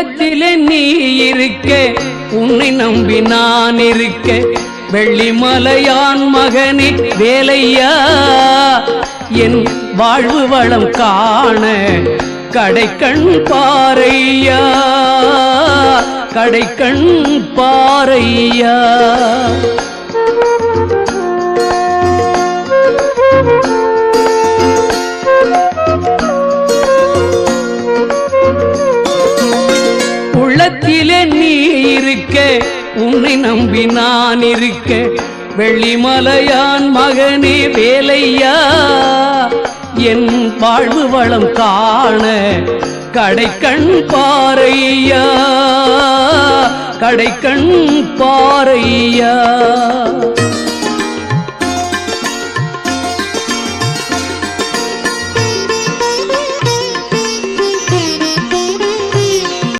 உள்ளத்திலே நீ இருக்க உன்னை நம்பி நான் இருக்க வெள்ளிமலையான் மகனே வேலையா என் வாழ்வு வளம் காண கடைக்கண் பாரையா கடைக்கண் பாரையா உள்ளத்திலே நீ இருக்க உன்னை நம்பி நான் இருக்க வெள்ளிமலையான் மகனே வேலையா என் வாழ்வு வளம் காண கடைக்கண் பாரையா கடைக்கண் பாரையா